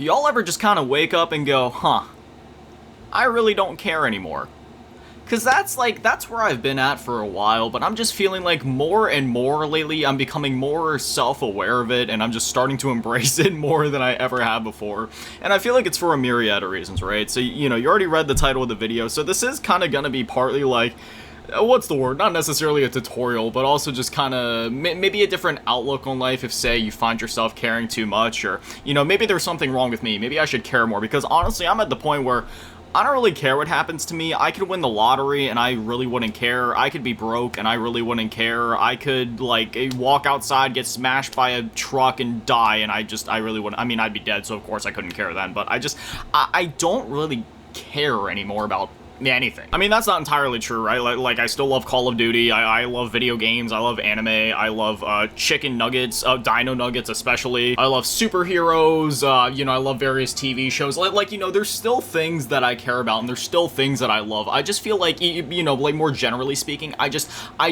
Y'all ever just kind of wake up and go, huh, I really don't care anymore? Cause that's where I've been at for a while, but I'm just feeling like more and more lately I'm becoming more self-aware of it, and I'm just starting to embrace it more than I ever have before. And I feel like it's for a myriad of reasons, right? So, you know, you already read the title of the video, so this is kind of gonna be partly like, what's the word? Not necessarily a tutorial, but also just kind of maybe a different outlook on life if, say, you find yourself caring too much, or, you know, maybe there's something wrong with me. Maybe I should care more, because honestly, I'm at the point where I don't really care what happens to me. I could win the lottery and I really wouldn't care. I could be broke and I really wouldn't care. I could, like, walk outside, get smashed by a truck and die, and I really wouldn't. I mean, I'd be dead, so of course I couldn't care then, but I don't really care anymore about anything. I mean, that's not entirely true, right? Like I still love Call of Duty, I love video games, I love anime, I love chicken nuggets, dino nuggets especially, I love superheroes, you know, I love various TV shows, like, you know, there's still things that I care about, and there's still things that I love. I just feel like, you know, like, more generally speaking, I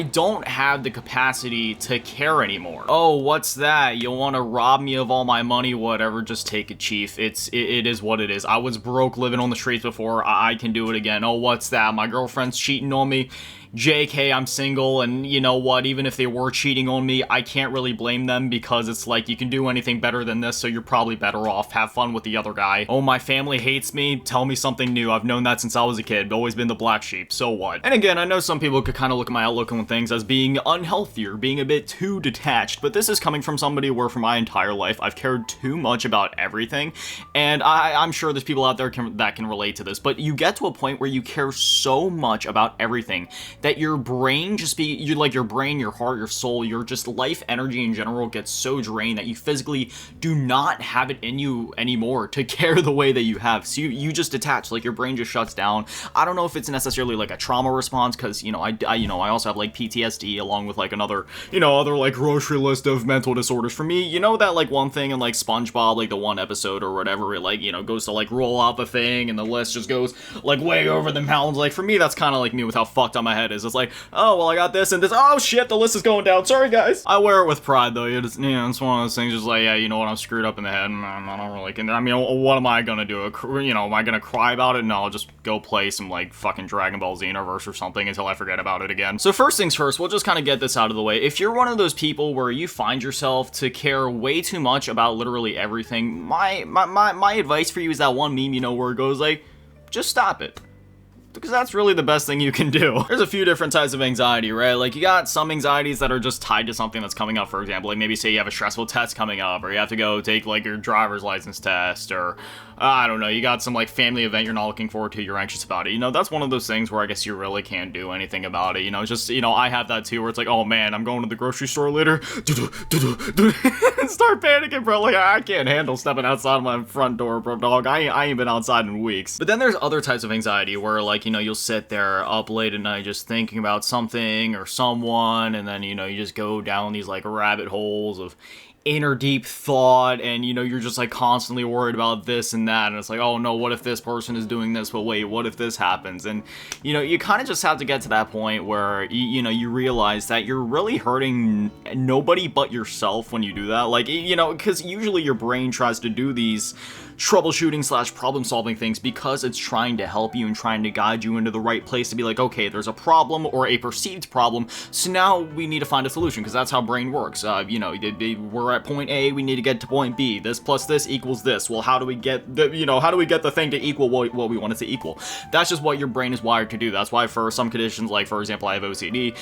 don't have the capacity to care anymore. Oh, what's that? You want to rob me of all my money? Whatever, just take it, chief. It is what it is. I was broke living on the streets before, I can do it again. Oh, what's that? My girlfriend's cheating on me. JK, I'm single, and you know what, even if they were cheating on me, I can't really blame them, because it's like, you can do anything better than this, so you're probably better off. Have fun with the other guy. Oh, my family hates me. Tell me something new. I've known that since I was a kid. Always been the black sheep. So what? And again, I know some people could kind of look at my outlook on things as being unhealthy or being a bit too detached, but this is coming from somebody where for my entire life I've cared too much about everything, and I'm sure there's people out there that can relate to this, but you get to a point where you care so much about everything that your brain your brain, your heart, your soul, your just life energy in general gets so drained that you physically do not have it in you anymore to care the way that you have. So you just detach, like your brain just shuts down. I don't know if it's necessarily like a trauma response, because, you know, I also have like PTSD along with like another, you know, other like grocery list of mental disorders. For me, you know, that like one thing in like SpongeBob, like the one episode or whatever, it like, you know, goes to like roll out the thing and the list just goes like way over the mountains. Like for me, that's kind of like me with how fucked up my head is. It's like, oh, well, I got this and this. Oh, shit, the list is going down. Sorry, guys. I wear it with pride, though. It's one of those things, just like, yeah, you know what, I'm screwed up in the head. I don't really care. I mean, what am I gonna do? You know, am I gonna cry about it? No, I'll just go play some, like, fucking Dragon Ball Xenoverse or something until I forget about it again. So first things first, we'll just kind of get this out of the way. If you're one of those people where you find yourself to care way too much about literally everything, my advice for you is that one meme, you know, where it goes like, just stop it. Because that's really the best thing you can do. There's a few different types of anxiety, right? Like, you got some anxieties that are just tied to something that's coming up, for example. Like, maybe say you have a stressful test coming up, or you have to go take, like, your driver's license test, or, I don't know, you got some, like, family event you're not looking forward to, you're anxious about it. You know, that's one of those things where I guess you really can't do anything about it. You know, it's just, you know, I have that too, where it's like, oh man, I'm going to the grocery store later. Start panicking, bro. Like, I can't handle stepping outside my front door, bro, dog. I ain't been outside in weeks. But then there's other types of anxiety where, like, you know, you'll sit there up late at night just thinking about something or someone, and then, you know, you just go down these, like, rabbit holes of inner deep thought, and, you know, you're just, like, constantly worried about this and that, and it's like, oh no, what if this person is doing this, but wait, what if this happens? And, you know, you kind of just have to get to that point where, you know, you realize that you're really hurting nobody but yourself when you do that. Like, you know, because usually your brain tries to do these troubleshooting / problem solving things because it's trying to help you and trying to guide you into the right place to be like, okay, there's a problem or a perceived problem, so now we need to find a solution, because that's how brain works. You know, we're at point A, we need to get to point B. This plus this equals this. Well, how do we get the thing to equal what we want it to equal? That's just what your brain is wired to do. That's why for some conditions, like for example, I have OCD,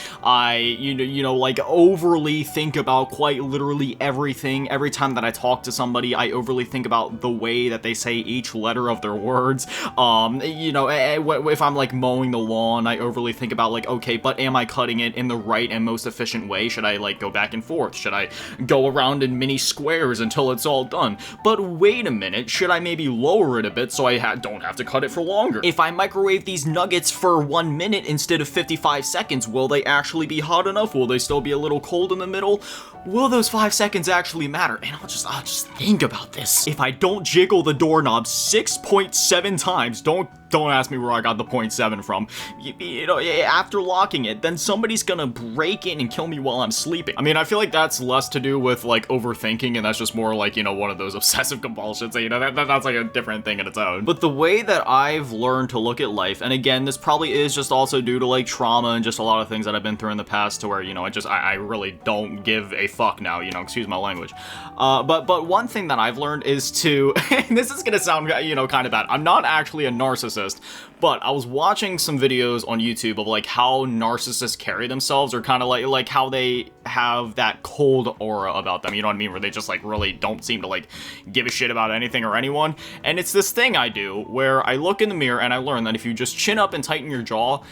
you know, like overly think about quite literally everything. Every time that I talk to somebody, I overly think about the way that they say each letter of their words. You know, if I'm like mowing the lawn, I overly think about like, okay, but am I cutting it in the right and most efficient way? Should I like go back and forth? Should I go around in mini squares until it's all done? But wait a minute, should I maybe lower it a bit so I don't have to cut it for longer? If I microwave these nuggets for 1 minute instead of 55 seconds, will they actually be hot enough? Will they still be a little cold in the middle? Will those 5 seconds actually matter? And I'll just think about this. If I don't jiggle the doorknob 6.7 times, don't Don't ask me where I got the .7 from. You know, after locking it, then somebody's gonna break in and kill me while I'm sleeping. I mean, I feel like that's less to do with, like, overthinking, and that's just more like, you know, one of those obsessive compulsions. So, you know, that's like a different thing in its own. But the way that I've learned to look at life, and again, this probably is just also due to, like, trauma and just a lot of things that I've been through in the past to where, you know, I really don't give a fuck now, you know, excuse my language. But one thing that I've learned is to, and this is gonna sound, you know, kind of bad. I'm not actually a narcissist, but I was watching some videos on YouTube of like how narcissists carry themselves, or kind of like how they have that cold aura about them, you know what I mean, where they just like really don't seem to like give a shit about anything or anyone. And it's this thing I do where I look in the mirror and I learn that if you just chin up and tighten your jaw,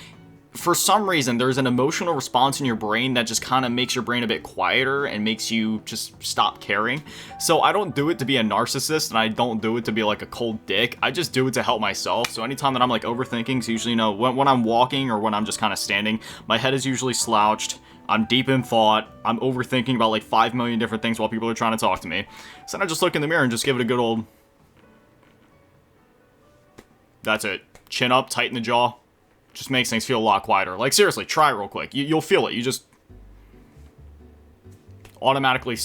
for some reason, there's an emotional response in your brain that just kind of makes your brain a bit quieter and makes you just stop caring. So I don't do it to be a narcissist, and I don't do it to be like a cold dick. I just do it to help myself. So anytime that I'm like overthinking, so usually, you know, when I'm walking or when I'm just kind of standing, my head is usually slouched. I'm deep in thought. I'm overthinking about like 5 million different things while people are trying to talk to me. So then I just look in the mirror and just give it a good old... That's it. Chin up, tighten the jaw. Just makes things feel a lot quieter. Like, seriously, try real quick. You'll feel it. You just automatically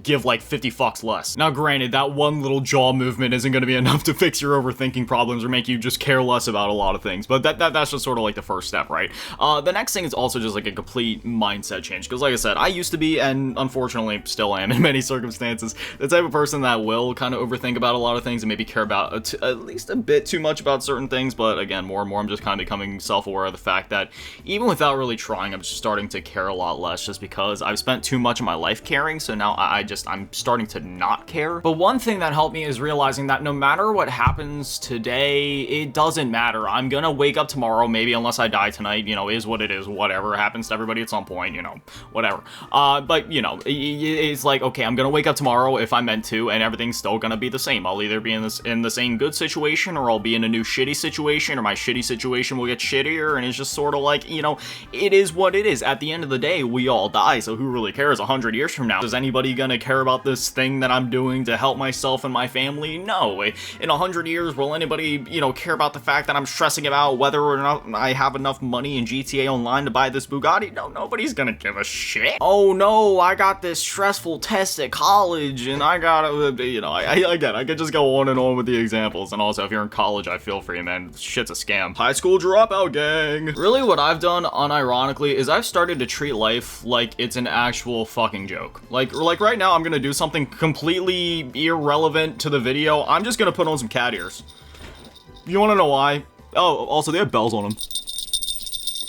give like 50 fucks less. Now granted, that one little jaw movement isn't going to be enough to fix your overthinking problems or make you just care less about a lot of things, but that's just sort of like the first step, right? The next thing is also just like a complete mindset change, because like I said, I used to be, and unfortunately still am in many circumstances, the type of person that will kind of overthink about a lot of things and maybe care about at least a bit too much about certain things. But again, more and more I'm just kind of becoming self-aware of the fact that even without really trying, I'm just starting to care a lot less, just because I've spent too much of my life caring. So now I'm starting to not care. But one thing that helped me is realizing that no matter what happens today, it doesn't matter. I'm gonna wake up tomorrow, maybe, unless I die tonight, you know, is what it is, whatever happens to everybody at some point, you know, whatever. But, you know, it's like, okay, I'm gonna wake up tomorrow if I'm meant to, and everything's still gonna be the same. I'll either be in the same good situation, or I'll be in a new shitty situation, or my shitty situation will get shittier, and it's just sort of like, you know, it is what it is. At the end of the day, we all die, so who really cares 100 years from now? Is anybody gonna care about this thing that I'm doing to help myself and my family? No. In 100 years, will anybody, you know, care about the fact that I'm stressing about whether or not I have enough money in GTA Online to buy this Bugatti? No, nobody's gonna give a shit. Oh no, I got this stressful test at college, and I gotta, you know, again, I could just go on and on with the examples. And also, if you're in college, I feel for you, man. Shit's a scam. High school dropout gang. Really, what I've done, unironically, is I've started to treat life like it's an actual fucking joke. Like right now, I'm gonna do something completely irrelevant to the video. I'm just gonna put on some cat ears. You wanna know why? Oh, also, they have bells on them.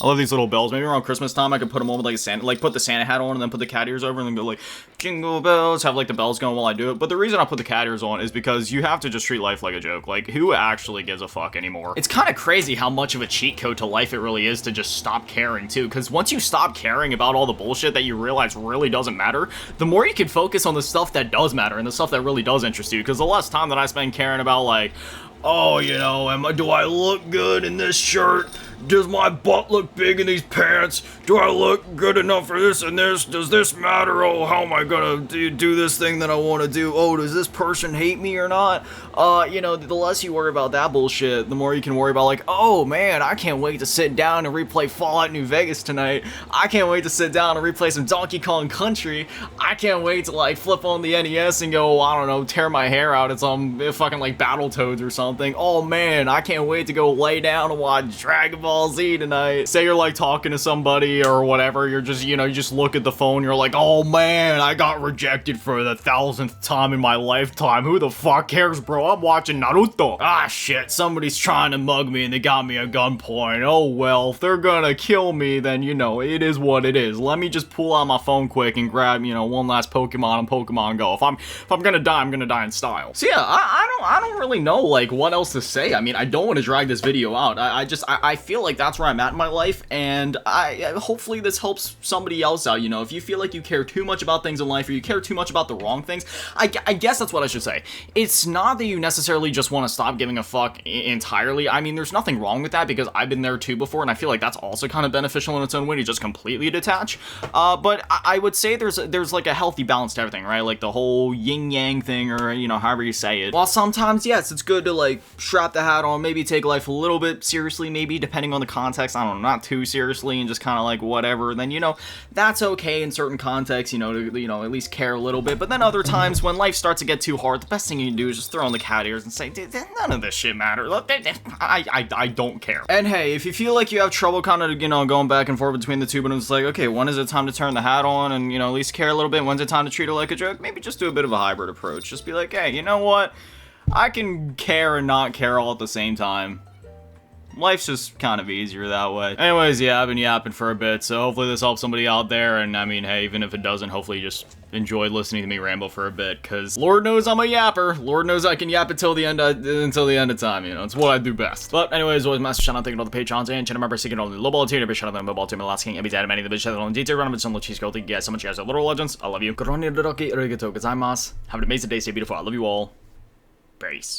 I love these little bells. Maybe around Christmas time I could put them on with like a Santa, like put the Santa hat on and then put the cat ears over and then go like, jingle bells, have like the bells going while I do it. But the reason I put the cat ears on is because you have to just treat life like a joke. Like, who actually gives a fuck anymore? It's kind of crazy how much of a cheat code to life it really is to just stop caring too. Because once you stop caring about all the bullshit that you realize really doesn't matter, the more you can focus on the stuff that does matter and the stuff that really does interest you. Because the less time that I spend caring about like, oh, you know, do I look good in this shirt? Does my butt look big in these pants? Do I look good enough for this and this? Does this matter? Oh, how am I gonna do this thing that I want to do? Oh, does this person hate me or not? You know, the less you worry about that bullshit, the more you can worry about like, oh man, I can't wait to sit down and replay Fallout New Vegas tonight. I can't wait to sit down and replay some Donkey Kong Country. I can't wait to like flip on the NES and go, I don't know, tear my hair out at some fucking like Battletoads or something. Oh man, I can't wait to go lay down and watch Dragon Ball Z tonight. Say you're like talking to somebody or whatever, you're just, you know, you just look at the phone, you're like, oh man, I got rejected for the 1000th time in my lifetime. Who the fuck cares, bro? I'm watching Naruto. Ah shit, somebody's trying to mug me and they got me at gunpoint. Oh well, if they're gonna kill me, then you know, it is what it is. Let me just pull out my phone quick and grab, you know, one last Pokemon and Pokemon Go. If I'm gonna die, I'm gonna die in style. So yeah, I don't really know like what else to say. I mean, I don't want to drag this video out. I feel feel like that's where I'm at in my life, and hopefully this helps somebody else out, you know. If you feel like you care too much about things in life, or you care too much about the wrong things, I guess that's what I should say. It's not that you necessarily just want to stop giving a fuck entirely. I mean, there's nothing wrong with that, because I've been there too before, and I feel like that's also kind of beneficial in its own way to just completely detach. But I would say there's like a healthy balance to everything, right? Like the whole yin-yang thing, or, you know, however you say it. While sometimes, yes, it's good to, like, strap the hat on, maybe take life a little bit seriously, maybe, depending on the context, I don't know, not too seriously, and just kind of like whatever, then, you know, that's okay in certain contexts, you know, to, you know, at least care a little bit. But then other times, when life starts to get too hard, the best thing you can do is just throw on the cat ears and say, none of this shit matters. I don't care. And hey, if you feel like you have trouble kind of, you know, going back and forth between the two, but it's like, okay, when is it time to turn the hat on and, you know, at least care a little bit? When's it time to treat it like a joke? Maybe just do a bit of a hybrid approach. Just be like, hey, you know what? I can care and not care all at the same time. Life's just kind of easier that way. Anyways, yeah, I've been yapping for a bit, so hopefully this helps somebody out there, and I mean, hey, even if it doesn't, hopefully you just enjoyed listening to me ramble for a bit, because Lord knows I'm a yapper. Lord knows I can yap until the end of time, you know, it's what I do best. But anyways, always massive shout out, thank you to all the Patrons and channel members seeking all the low ball tier, shout out to the mobile team, the last king, every dad, many of the bitch, on detail, run of some little cheese girl, thank you guys so much, you guys are literal legends, I love you. Have an amazing day, stay beautiful, I love you all. Peace.